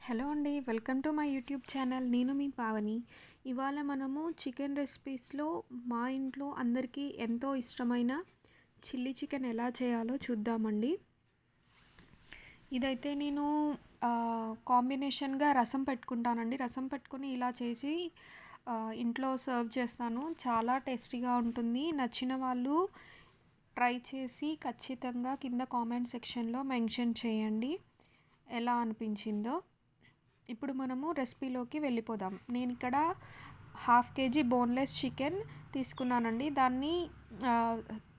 Hello అండి. Welcome to my YouTube channel. నేను మీ పావని. ఇవాళ మనము చికెన్ రెసిపీస్లో మా ఇంట్లో అందరికీ ఎంతో ఇష్టమైన చిల్లీ చికెన్ ఎలా చేయాలో చూద్దామండి. ఇదైతే నేను కాంబినేషన్గా రసం పెట్టుకుంటానండి. రసం పెట్టుకొని ఇలా చేసి ఇంట్లో సర్వ్ చేస్తాను. చాలా టేస్టీగా ఉంటుంది. నచ్చిన వాళ్ళు ట్రై చేసి ఖచ్చితంగా కింద కామెంట్ సెక్షన్లో మెన్షన్ చేయండి ఎలా అనిపించిందో. ఇప్పుడు మనము రెసిపీలోకి వెళ్ళిపోదాం. నేను ఇక్కడ 1/2 kg బోన్లెస్ చికెన్ తీసుకున్నానండి. దాన్ని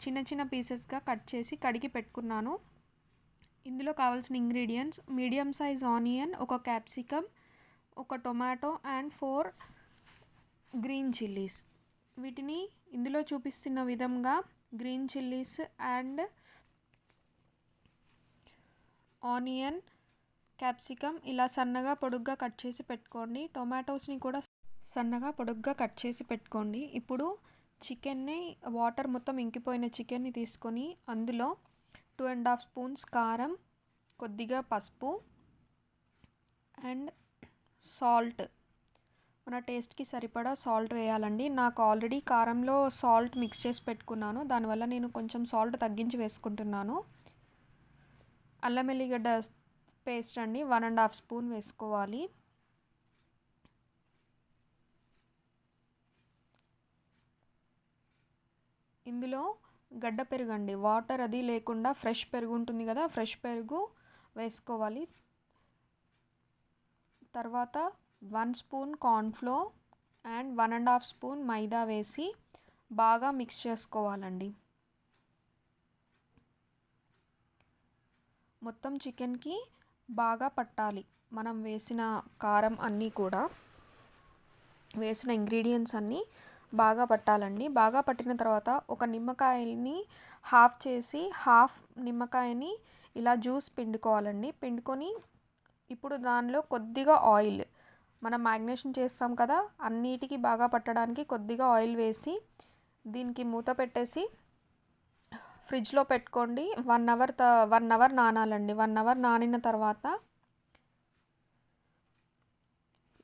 చిన్న చిన్న పీసెస్గా కట్ చేసి కడిగి పెట్టుకున్నాను. ఇందులో కావాల్సిన ఇంగ్రీడియంట్స్: మీడియం సైజ్ ఆనియన్, ఒక క్యాప్సికమ్, ఒక టొమాటో అండ్ 4 గ్రీన్ చిల్లీస్. వీటిని ఇందులో చూపిస్తున్న విధంగా green chillies and onion, capsicum ఇలా సన్నగా పొడుగ్గా కట్ చేసి పెట్టుకోండి. టొమాటోస్ని కూడా సన్నగా పొడుగ్గా కట్ చేసి పెట్టుకోండి. ఇప్పుడు చికెన్ని, వాటర్ మొత్తం ఇంకిపోయిన చికెన్ని తీసుకొని అందులో 2.5 స్పూన్స్ కారం, కొద్దిగా పసుపు అండ్ సాల్ట్, మన టేస్ట్కి సరిపడా సాల్ట్ వేయాలండి. నాకు ఆల్రెడీ కారంలో సాల్ట్ మిక్స్ చేసి పెట్టుకున్నాను, దానివల్ల నేను కొంచెం సాల్ట్ తగ్గించి వేసుకుంటున్నాను. అల్లం వెల్లిగడ్డ పేస్ట్ అండి 1.5 స్పూన్ వేసుకోవాలి. ఇందులో గడ్డ పెరుగు అండి, వాటర్ అది లేకుండా ఫ్రెష్ పెరుగు ఉంటుంది కదా, ఫ్రెష్ పెరుగు వేసుకోవాలి. తర్వాత 1 స్పూన్ కార్న్ఫ్లోర్ అండ్ 1.5 స్పూన్ మైదా వేసి బాగా మిక్స్ చేసుకోవాలండి. మొత్తం చికెన్కి బాగా పట్టాలి మనం వేసిన కారం అన్నీ కూడా, వేసిన ఇంగ్రీడియంట్స్ అన్నీ బాగా పట్టాలండి. బాగా పట్టిన తర్వాత ఒక నిమ్మకాయని హాఫ్ చేసి, హాఫ్ నిమ్మకాయని ఇలా జ్యూస్ పిండుకోవాలండి. పిండుకొని ఇప్పుడు దానిలో కొద్దిగా ఆయిల్, మనం మ్యాగ్నేషన్ చేస్తాం కదా, అన్నిటికీ బాగా పట్టడానికి కొద్దిగా ఆయిల్ వేసి దీనికి మూత పెట్టేసి ఫ్రిడ్జ్లో పెట్టుకోండి. 1 అవర్ నానాలండి. 1 అవర్ నానిన తర్వాత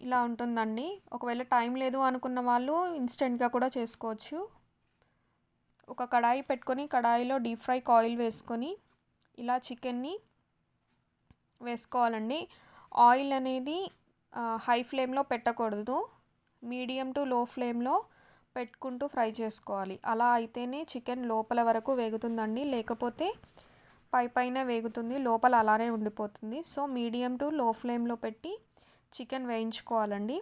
ఇలా ఉంటుందండి. ఒకవేళ టైం లేదు అనుకున్న వాళ్ళు ఇన్స్టెంట్గా కూడా చేసుకోవచ్చు. ఒక కడాయి పెట్టుకొని కడాయిలో డీప్ ఫ్రైకి ఆయిల్ వేసుకొని ఇలా చికెన్ని వేసుకోవాలండి. ఆయిల్ అనేది హై ఫ్లేమ్లో పెట్టకూడదు, మీడియం టు లో ఫ్లేమ్లో పెట్టుకుంటూ ఫ్రై చేసుకోవాలి. అలా అయితేనే చికెన్ లోపల వరకు వేగుతుందండి, లేకపోతే పైన వేగుతుంది, లోపల అలానే ఉండిపోతుంది. సో మీడియం టు లో ఫ్లేమ్లో పెట్టి చికెన్ వేయించుకోవాలండి.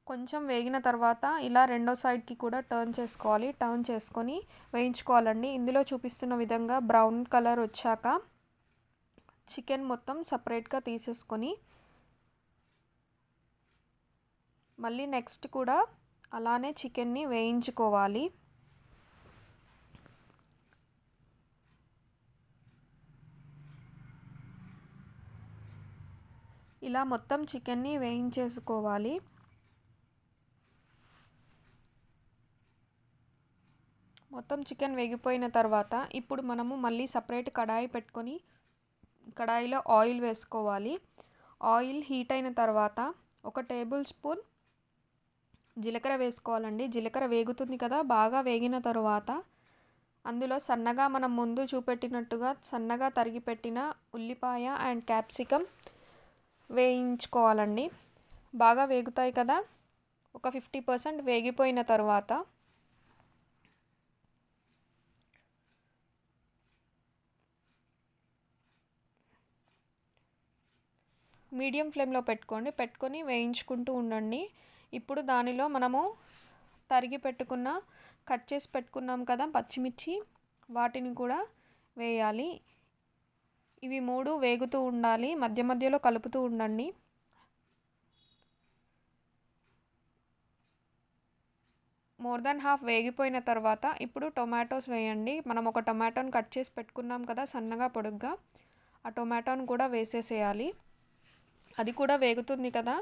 కొంచెం వేగిన తర్వాత ఇలా రెండో సైడ్కి కూడా టర్న్ చేసుకోవాలి. టర్న్ చేసుకొని వేయించుకోవాలండి. ఇందులో చూపిస్తున్న విధంగా బ్రౌన్ కలర్ వచ్చాక చికెన్ మొత్తం సపరేట్గా తీసేసుకొని మళ్ళీ నెక్స్ట్ కూడా అలానే చికెన్ని వేయించుకోవాలి. ఇలా మొత్తం చికెన్ని వేయించేసుకోవాలి. మొత్తం చికెన్ వేగిపోయిన తర్వాత ఇప్పుడు మనము మళ్ళీ సపరేట్ కడాయి పెట్టుకొని కడాయిలో ఆయిల్ వేసుకోవాలి. ఆయిల్ హీట్ అయిన తర్వాత 1 టేబుల్ స్పూన్ జీలకర్ర వేసుకోవాలండి. జీలకర్ర వేగుతుంది కదా, బాగా వేగిన తర్వాత అందులో సన్నగా మనం ముందు చూపెట్టినట్టుగా సన్నగా తరిగి పెట్టిన ఉల్లిపాయ అండ్ క్యాప్సికమ్ వేయించుకోవాలండి. బాగా వేగుతాయి కదా, ఒక 50% వేగిపోయిన తర్వాత మీడియం ఫ్లేమ్లో పెట్టుకొని వేయించుకుంటూ ఉండండి. ఇప్పుడు దానిలో మనము కట్ చేసి పెట్టుకున్నాం కదా పచ్చిమిర్చి, వాటిని కూడా వేయాలి. ఇవి 3 వేగుతూ ఉండాలి, మధ్య మధ్యలో కలుపుతూ ఉండండి. మోర్ దాన్ హాఫ్ వేగిపోయిన తర్వాత ఇప్పుడు టొమాటోస్ వేయండి. మనం ఒక టొమాటోని కట్ చేసి పెట్టుకున్నాం కదా సన్నగా పొడుగ్గా, ఆ టొమాటోని కూడా వేసేసేయాలి. అది కూడా వేగుతుంది కదా,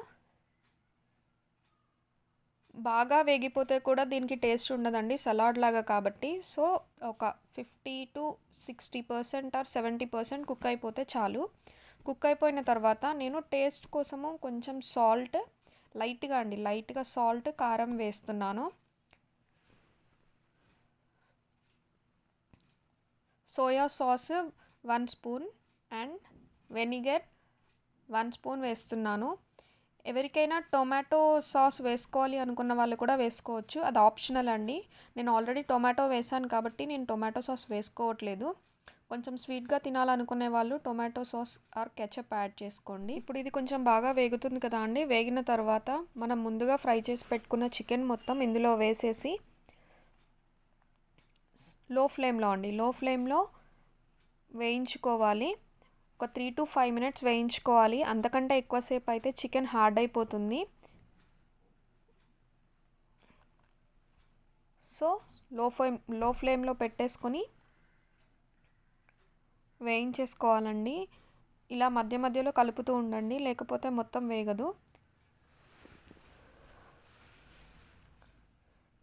బాగా వేగిపోతే కూడా దీనికి టేస్ట్ ఉండదండి సలాడ్ లాగా కాబట్టి. సో ఒక 50-60% ఆర్ 70% కుక్ అయిపోతే చాలు. కుక్ అయిపోయిన తర్వాత నేను టేస్ట్ కోసము కొంచెం సాల్ట్ లైట్గా సాల్ట్, కారం వేస్తున్నాను. Soya sauce 1 spoon and vinegar 1 spoon వేస్తున్నాను. ఎవరికైనా టొమాటో సాస్ వేసుకోవాలి అనుకున్న వాళ్ళు కూడా వేసుకోవచ్చు, అది ఆప్షనల్ అండి. నేను ఆల్రెడీ టొమాటో వేసాను కాబట్టి నేను టొమాటో సాస్ వేసుకోవట్లేదు. కొంచెం స్వీట్గా తినాలనుకునే వాళ్ళు tomato sauce or ketchup add చేసుకోండి. ఇప్పుడు ఇది కొంచెం బాగా వేగుతుంది కదా అండి. వేగిన తర్వాత మనం ముందుగా ఫ్రై చేసి పెట్టుకున్న చికెన్ మొత్తం ఇందులో వేసేసి లో ఫ్లేమ్లో వేయించుకోవాలి. ఒక 3 to 5 మినిట్స్ వేయించుకోవాలి. అంతకంటే ఎక్కువసేపు అయితే చికెన్ హార్డ్ అయిపోతుంది. సో లో ఫ్లేమ్లో పెట్టేసుకొని వేయించేసుకోవాలండి. ఇలా మధ్య మధ్యలో కలుపుతూ ఉండండి, లేకపోతే మొత్తం వేగదు.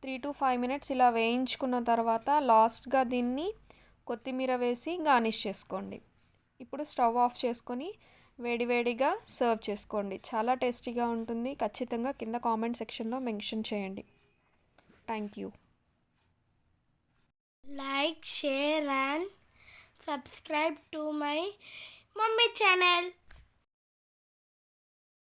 3 to 5 మినిట్స్ ఇలా వేయించుకున్న తర్వాత లాస్ట్గా దీన్ని కొత్తిమీర వేసి గార్నిష్ చేసుకోండి. ఇప్పుడు స్టవ్ ఆఫ్ చేసుకొని వేడివేడిగా సర్వ్ చేసుకోండి. చాలా టేస్టీగా ఉంటుంది. ఖచ్చితంగా కింద కామెంట్ సెక్షన్లో మెన్షన్ చేయండి. Thank you. Like, share and subscribe to my mummy channel.